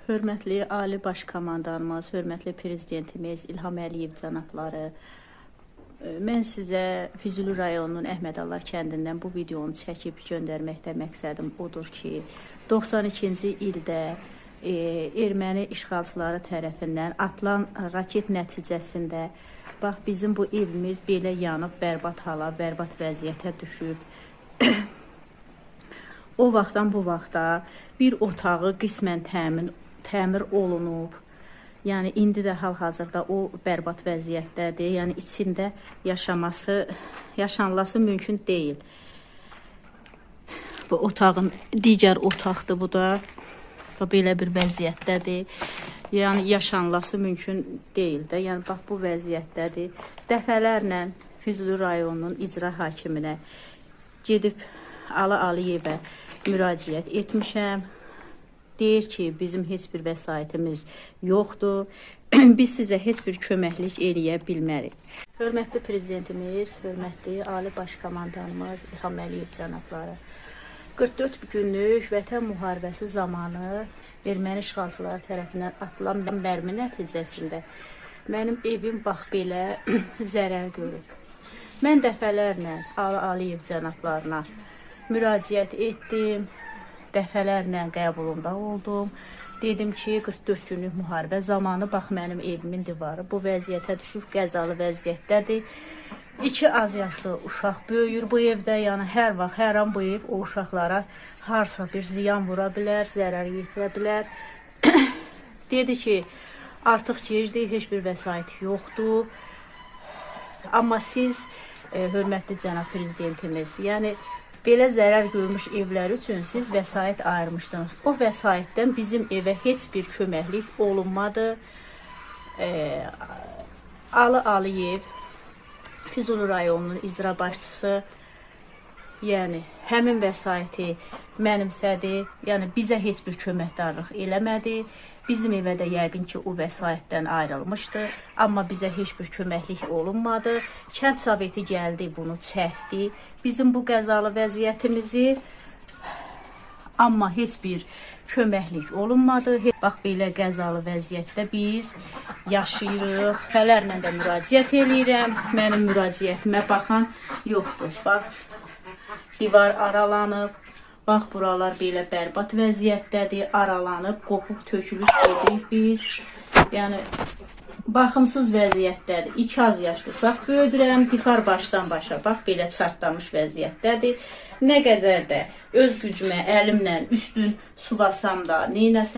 Hörmətli Ali Baş Komandanımız, hörmətli Prezidentimiz İlham Əliyev cənabları, mən sizə Füzuli rayonunun Əhmədallar kəndindən bu videonu çəkib göndərməkdə məqsədim odur ki, 92-ci ildə erməni işğalçıları tərəfindən atılan raket nəticəsində bax bizim bu evimiz belə yanıb, bərbad hala, bərbad vəziyyətə düşüb. O vaxtdan bu vaxta bir otağı qismən təmir olunub. Yəni indi də hal-hazırda o bərbad vəziyyətdədir. Yəni içində yaşanması mümkün deyil. Bu otağın digər otaqdır bu da. Belə bir vəziyyətdədir. Yəni yaşanması mümkün deyil də. Yəni bax bu vəziyyətdədir. Dəfələrlə Füzuli rayonunun icra hakiminə gedib Ali Aliyevə müraciət etmişəm. Deyir ki, bizim heç bir vəsaitimiz yoxdur. Biz sizə heç bir köməklik eləyə bilmərik. Hörmətli Prezidentimiz, hörmətli Ali Baş Komandanımız İlham Əliyev cənabları, 44 günlük vətən müharibəsi zamanı erməni işğalçıları tərəfindən atılan mərmi nəticəsində mənim evim bax belə zərər görüb. Mən dəfələrlə Ali Aliyev cənablarına müraciət etdim, dəfələrlə qəbulunda oldum. Dedim ki, 44 günlük müharibə zamanı bax mənim evimin divarı bu vəziyyətə düşüb, qəzalı vəziyyətdədir. 2 az yaşlı uşaq böyüyür bu evdə, yəni hər vaxt, hər an bu ev o uşaqlara harsa bir ziyan vura bilər, zərər yetirə bilər. Dedi ki, artıq gecdir, heç bir vəsait yoxdur. Amma siz, hörmətli cənab Prezidentimiz, yəni belə zərər görmüş evlər üçün siz vəsait ayırmışdınız. O vəsaitdən bizim evə heç bir köməklik olunmadı. Ali Aliyev, Füzuli rayonunun icra başçısı, yəni həmin vəsaiti mənimsədi, yəni bizə heç bir köməkdarlıq eləmədi. Bizim evə də yəqin ki, o vəsaitdən ayrılmışdı, amma bizə heç bir köməklik olunmadı. Kənd Soveti gəldi, bunu çəkdi. Bizim bu qəzalı vəziyyətimizi, amma heç bir köməklik olunmadı. Bax, belə qəzalı vəziyyətdə biz yaşayırıq. Dəfələrlə də müraciət edirəm. Mənim müraciətimə baxan yoxdur. Bax, divar aralanıb. Bax, buralar belə bərbad vəziyyətdədir, aralanıb, qopub, tökülüb gedirik biz. Yəni, baxımsız vəziyyətdədir. 2 az yaşlı uşaq böyüdürəm, divar başdan başa, bax, belə çartlamış vəziyyətdədir. Nə qədər də öz gücümə, əlimlə üstün suvasam da, neynəsəm